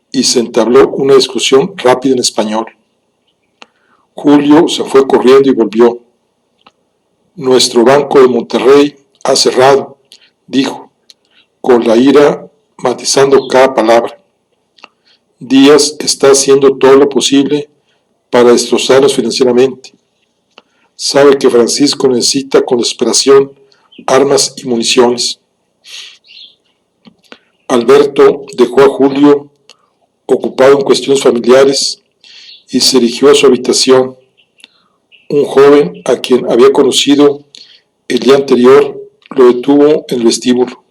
y se entabló una discusión rápida en español. Julio se fue corriendo y volvió. Nuestro banco de Monterrey ha cerrado, dijo, con la ira matizando cada palabra. Díaz está haciendo todo lo posible para destrozarnos financieramente. Sabe que Francisco necesita con desesperación armas y municiones. Alberto dejó a Julio ocupado en cuestiones familiares y se dirigió a su habitación. Un joven a quien había conocido el día anterior lo detuvo en el vestíbulo.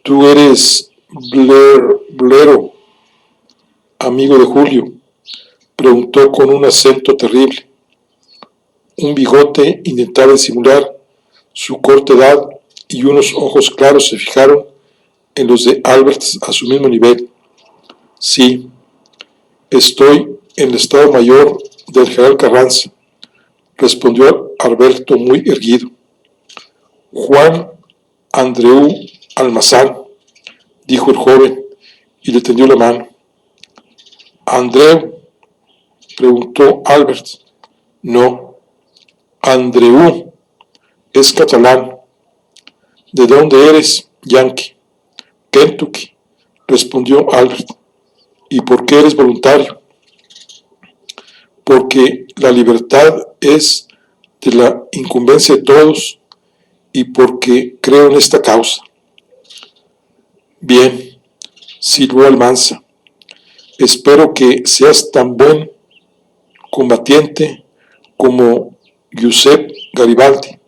Tú eres Blero, amigo de Julio, preguntó con un acento terrible. Un bigote intentaba disimular su corta edad y unos ojos claros se fijaron en los de Albert a su mismo nivel. Sí, estoy en el Estado Mayor del general Carranza, respondió Alberto muy erguido. Juan Andreu Almazán, dijo el joven y le tendió la mano. ¿Andreu? Preguntó Albert. No, Andreu, es catalán. ¿De dónde eres, Yankee? Kentucky, respondió Albert. ¿Y por qué eres voluntario? Porque la libertad es de la incumbencia de todos y porque creo en esta causa. Bien, silbó Almanza. Espero que seas tan buen combatiente como Giuseppe Garibaldi.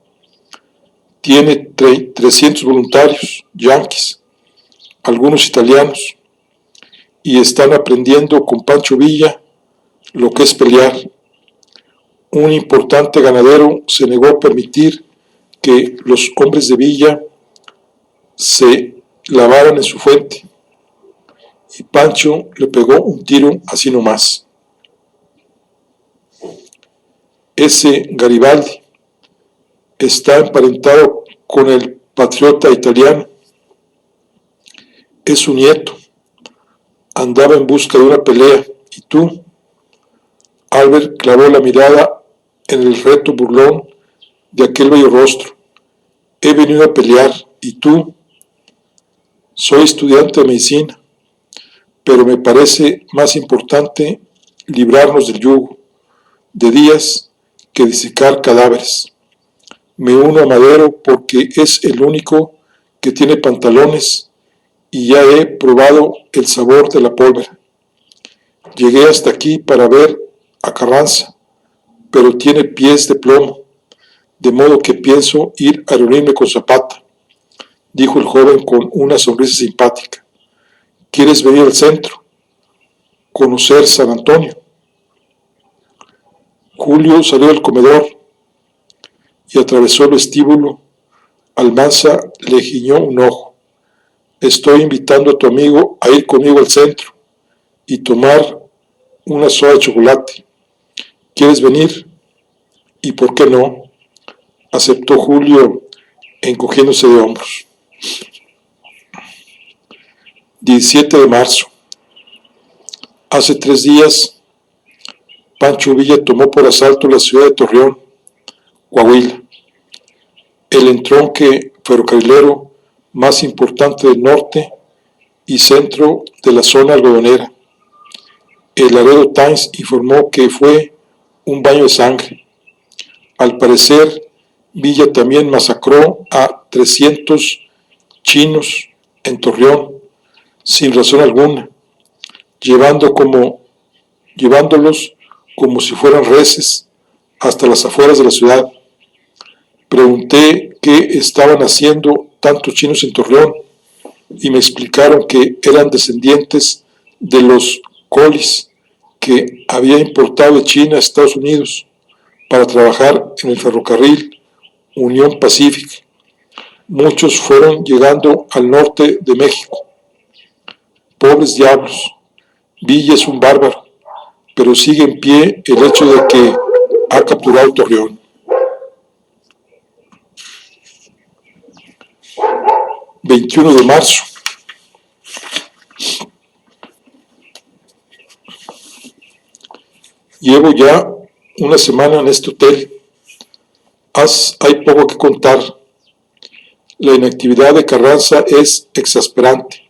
Tiene 300 voluntarios, yanquis, algunos italianos, y están aprendiendo con Pancho Villa lo que es pelear. Un importante ganadero se negó a permitir que los hombres de Villa se lavaran en su fuente, y Pancho le pegó un tiro así nomás. Ese Garibaldi está emparentado con el patriota italiano. Es su nieto. Andaba en busca de una pelea. ¿Y tú? Albert clavó la mirada en el reto burlón de aquel bello rostro. He venido a pelear. ¿Y tú? Soy estudiante de medicina, pero me parece más importante librarnos del yugo de Díaz que disecar cadáveres. Me uno a Madero porque es el único que tiene pantalones y ya he probado el sabor de la pólvora. Llegué hasta aquí para ver a Carranza, pero tiene pies de plomo, de modo que pienso ir a reunirme con Zapata, dijo el joven con una sonrisa simpática. ¿Quieres venir al centro? ¿Conocer San Antonio? Julio salió del comedor y atravesó el vestíbulo. Almanza le guiñó un ojo. Estoy invitando a tu amigo a ir conmigo al centro y tomar una soda de chocolate. ¿Quieres venir? ¿Y por qué no? Aceptó Julio, encogiéndose de hombros. 17 de marzo. Hace 3 días, Pancho Villa tomó por asalto la ciudad de Torreón, Coahuila, el entronque ferrocarrilero más importante del norte y centro de la zona algodonera. El Laredo Times informó que fue un baño de sangre. Al parecer, Villa también masacró a 300 chinos en Torreón, sin razón alguna, llevándolos como si fueran reses hasta las afueras de la ciudad. Pregunté qué estaban haciendo tantos chinos en Torreón y me explicaron que eran descendientes de los colis que había importado de China a Estados Unidos para trabajar en el ferrocarril Unión Pacific. Muchos fueron llegando al norte de México. Pobres diablos, Villa es un bárbaro, pero sigue en pie el hecho de que ha capturado Torreón. ...21 de marzo... Llevo ya una semana en este hotel. Hay poco que contar. La inactividad de Carranza es exasperante.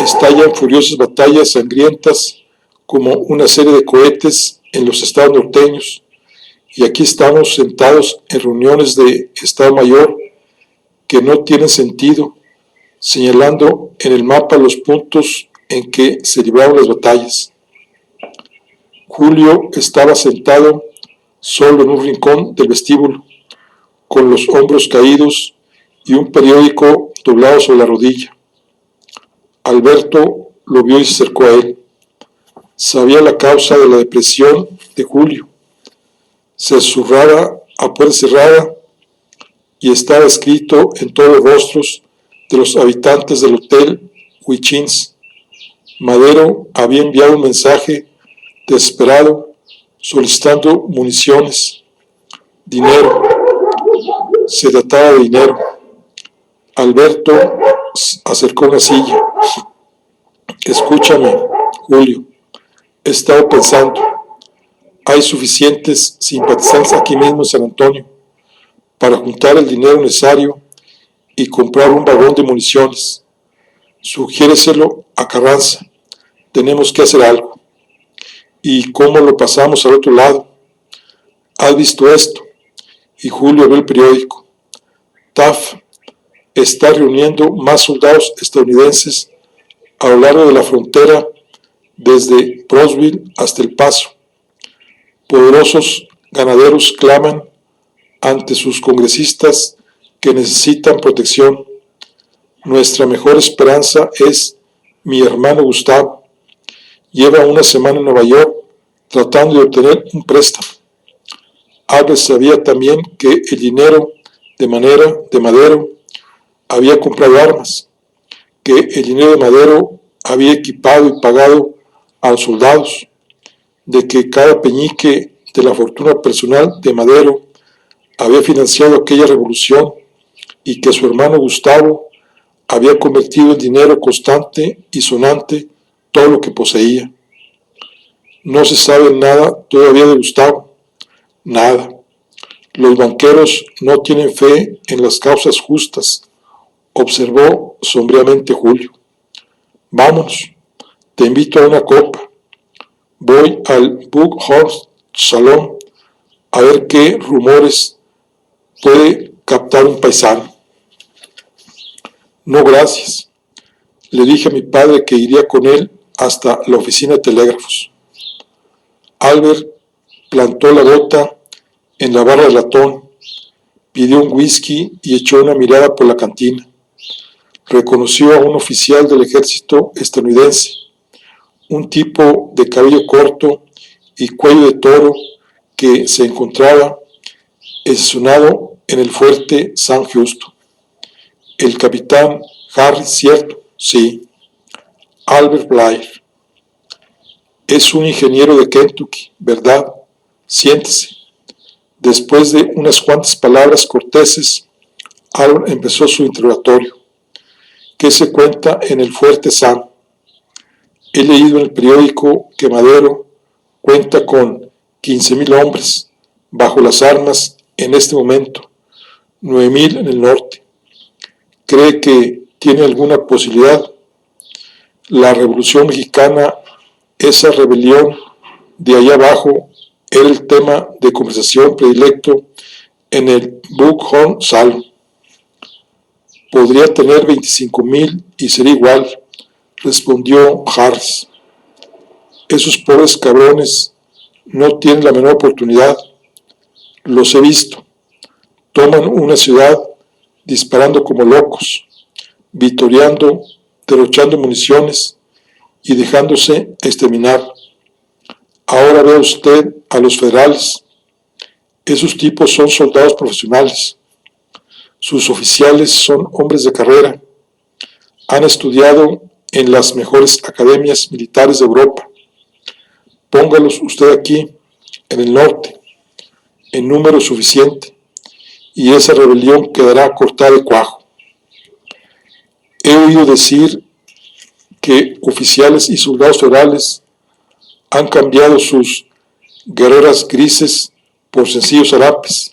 Estallan furiosas batallas sangrientas como una serie de cohetes en los estados norteños, y aquí estamos sentados en reuniones de Estado Mayor que no tienen sentido, señalando en el mapa los puntos en que se libraron las batallas. Julio estaba sentado solo en un rincón del vestíbulo, con los hombros caídos y un periódico doblado sobre la rodilla. Alberto lo vio y se acercó a él. Sabía la causa de la depresión de Julio. Se susurraba a puerta cerrada y estaba escrito en todos los rostros de los habitantes del hotel Huichins. Madero había enviado un mensaje desesperado solicitando municiones, dinero. Se trataba de dinero. Alberto acercó una silla. Escúchame, Julio. He estado pensando. Hay suficientes simpatizantes aquí mismo en San Antonio para juntar el dinero necesario y comprar un vagón de municiones. Sugiéreselo a Carranza. Tenemos que hacer algo. ¿Y cómo lo pasamos al otro lado? ¿Has visto esto? Y Julio abrió el periódico. Taft está reuniendo más soldados estadounidenses a lo largo de la frontera desde Brownsville hasta El Paso. Poderosos ganaderos claman ante sus congresistas que necesitan protección. Nuestra mejor esperanza es mi hermano Gustavo, lleva una semana en Nueva York tratando de obtener un préstamo. Albert sabía también que el dinero de Madero había comprado armas, que el dinero de Madero había equipado y pagado a los soldados, de que cada peñique de la fortuna personal de Madero había financiado aquella revolución y que su hermano Gustavo había convertido en dinero constante y sonante todo lo que poseía. No se sabe nada todavía de Gustavo, nada. Los banqueros no tienen fe en las causas justas, observó sombríamente Julio. Vámonos, te invito a una copa. Voy al Buckhorst Salón a ver qué rumores puede captar un paisano. No, gracias. Le dije a mi padre que iría con él hasta la oficina de telégrafos. Albert plantó la bota en la barra de latón, pidió un whisky y echó una mirada por la cantina. Reconoció a un oficial del ejército estadounidense, un tipo de cabello corto y cuello de toro que se encontraba estacionado en el fuerte San Justo. El capitán Harris, ¿cierto? Sí. Albert Blair. Es un ingeniero de Kentucky, ¿verdad? Siéntese. Después de unas cuantas palabras corteses, Albert empezó su interrogatorio. ¿Qué se cuenta en el fuerte Sam? He leído en el periódico que Madero cuenta con 15,000 hombres bajo las armas en este momento, 9,000 en el norte. ¿Cree que tiene alguna posibilidad? La Revolución Mexicana, esa rebelión de allá abajo, era el tema de conversación predilecto en el Buckhorn Salón. Podría tener 25,000 y sería igual, respondió Harris. Esos pobres cabrones no tienen la menor oportunidad. Los he visto. Toman una ciudad disparando como locos, vitoreando, derrochando municiones y dejándose exterminar. Ahora ve usted a los federales. Esos tipos son soldados profesionales. Sus oficiales son hombres de carrera. Han estudiado en las mejores academias militares de Europa. Póngalos usted aquí, en el norte, en número suficiente, y esa rebelión quedará cortada de cuajo. He oído decir que oficiales y soldados federales han cambiado sus guerreras grises por sencillos harapes.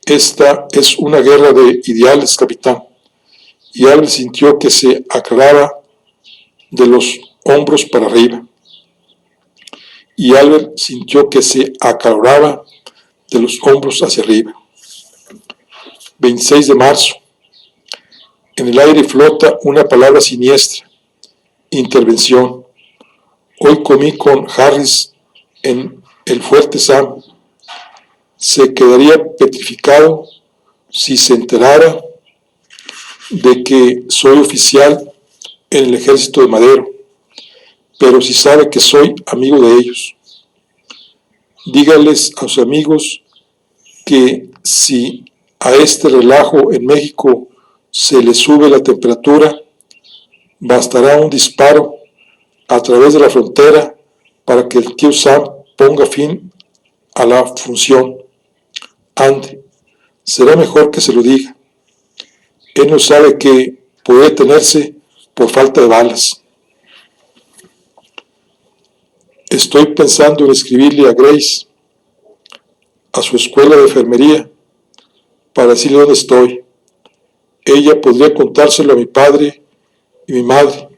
Esta es una guerra de ideales, capitán. Y Albert sintió que se aclaraba de los hombros para arriba. Y Albert sintió que se acaloraba de los hombros hacia arriba. 26 de marzo. En el aire flota una palabra siniestra. Intervención. Hoy comí con Harris en el fuerte Sam. Se quedaría petrificado si se enterara de que soy oficial en el ejército de Madero, pero si sabe que soy amigo de ellos. Dígales a sus amigos que si a este relajo en México se le sube la temperatura, bastará un disparo a través de la frontera para que el tío Sam ponga fin a la función. Ande, será mejor que se lo diga. Él no sabe que puede detenerse por falta de balas. Estoy pensando en escribirle a Grace, a su escuela de enfermería, para decirle dónde estoy. Ella podría contárselo a mi padre y mi madre.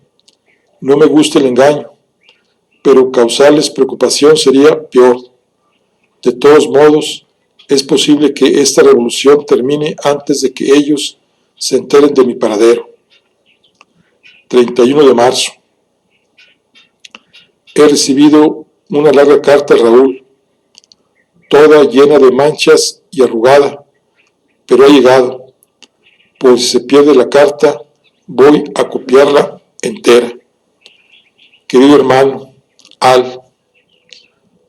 No me gusta el engaño, pero causarles preocupación sería peor. De todos modos, es posible que esta revolución termine antes de que ellos se enteren de mi paradero. 31 de marzo. He recibido una larga carta de Raúl, toda llena de manchas y arrugada, pero ha llegado. Pues si se pierde la carta, voy a copiarla entera. querido hermano, Al.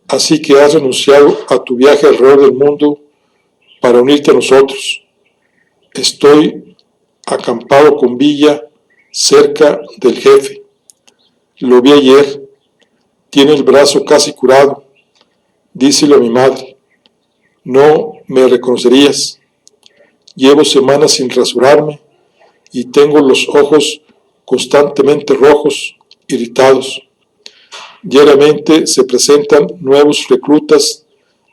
Así que has renunciado a tu viaje alrededor del mundo para unirte a nosotros. Estoy acampado con Villa cerca del jefe. Lo vi ayer. Tiene el brazo casi curado. Díselo a mi madre. No me reconocerías. Llevo semanas sin rasurarme y tengo los ojos constantemente rojos, irritados. Diariamente se presentan nuevos reclutas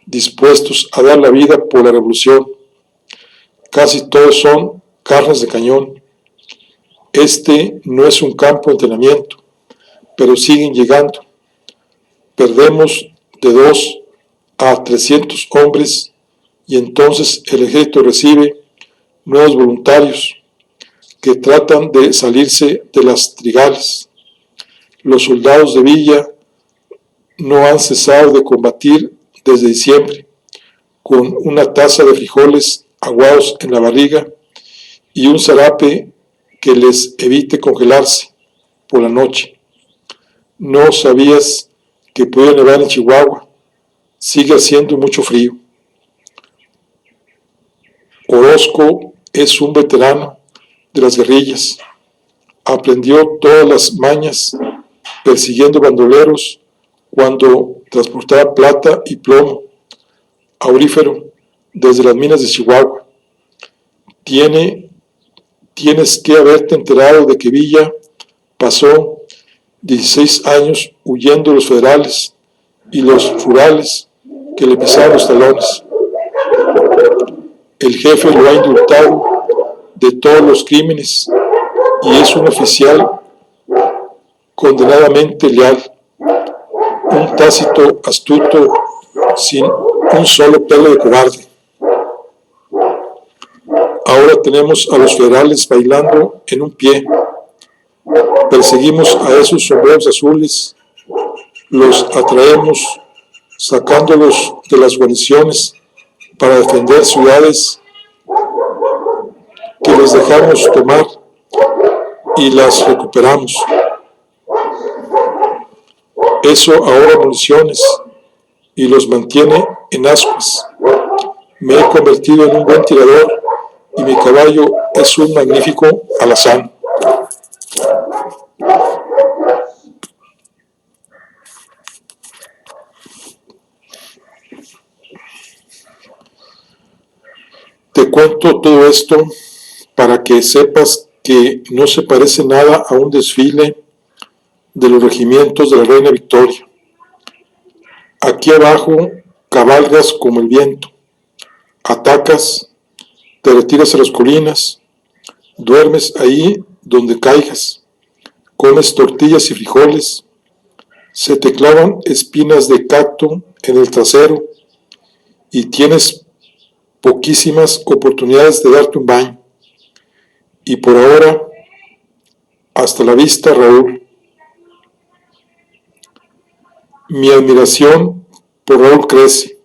dispuestos a dar la vida por la revolución. Casi todos son carnes de cañón. Este no es un campo de entrenamiento, pero siguen llegando. Perdemos de 2 a 300 hombres y entonces el ejército recibe nuevos voluntarios que tratan de salirse de las trigales. Los soldados de Villa no han cesado de combatir desde diciembre, con una taza de frijoles aguados en la barriga y un zarape que les evite congelarse por la noche. No sabías que podía nevar en Chihuahua. Sigue haciendo mucho frío. Orozco es un veterano de las guerrillas. Aprendió todas las mañas persiguiendo bandoleros cuando transportaba plata y plomo aurífero desde las minas de Chihuahua. Tienes que haberte enterado de que Villa pasó 16 años huyendo de los federales y los rurales que le pisaron los talones. El jefe lo ha indultado de todos los crímenes y es un oficial condenadamente leal, un tácito astuto sin un solo pelo de cobarde. Ahora tenemos a los federales bailando en un pie. Perseguimos a esos sombreros azules, los atraemos sacándolos de las guarniciones para defender ciudades que les dejamos tomar y las recuperamos. Eso ahorra municiones y los mantiene en ascuas. Me he convertido en un buen tirador y mi caballo es un magnífico alazán. Te cuento todo esto para que sepas que no se parece nada a un desfile de los regimientos de la Reina Victoria. Aquí abajo cabalgas como el viento, atacas, te retiras a las colinas, duermes ahí donde caigas, comes tortillas y frijoles, se te clavan espinas de cacto en el trasero y tienes poquísimas oportunidades de darte un baño. Y por ahora, hasta la vista, Raúl. Mi admiración por Raúl crece.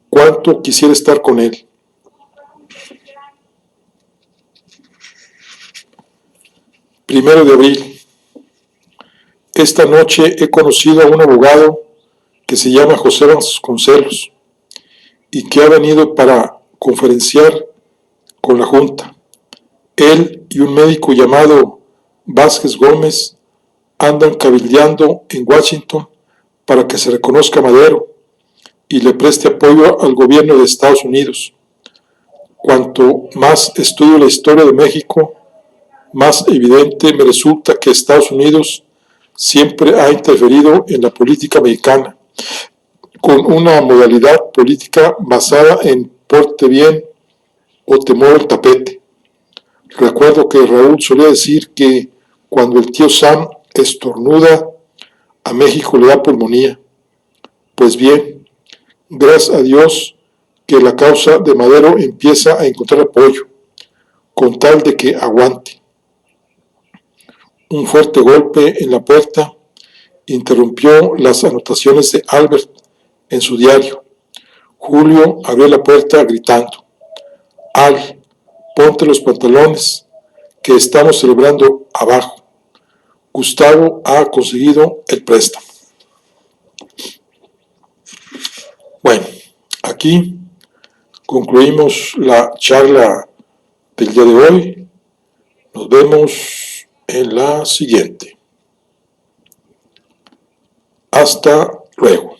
Cuánto quisiera estar con él. Primero de abril. Esta noche he conocido a un abogado que se llama José Vasconcelos y que ha venido para conferenciar con la Junta. Él y un médico llamado Vázquez Gómez andan cabildeando en Washington para que se reconozca a Madero y le preste apoyo al gobierno de Estados Unidos. Cuanto más estudio la historia de México, más evidente me resulta que Estados Unidos siempre ha interferido en la política mexicana, con una modalidad política basada en porte bien o temor al tapete. Recuerdo que Raúl solía decir que cuando el tío Sam estornuda, a México le da pulmonía. Pues bien, gracias a Dios que la causa de Madero empieza a encontrar apoyo, con tal de que aguante. Un fuerte golpe en la puerta interrumpió las anotaciones de Albert en su diario. Julio abrió la puerta gritando: Ponte los pantalones, que estamos celebrando abajo. Gustavo ha conseguido el préstamo. Bueno, aquí concluimos la charla del día de hoy. Nos vemos en la siguiente. Hasta luego.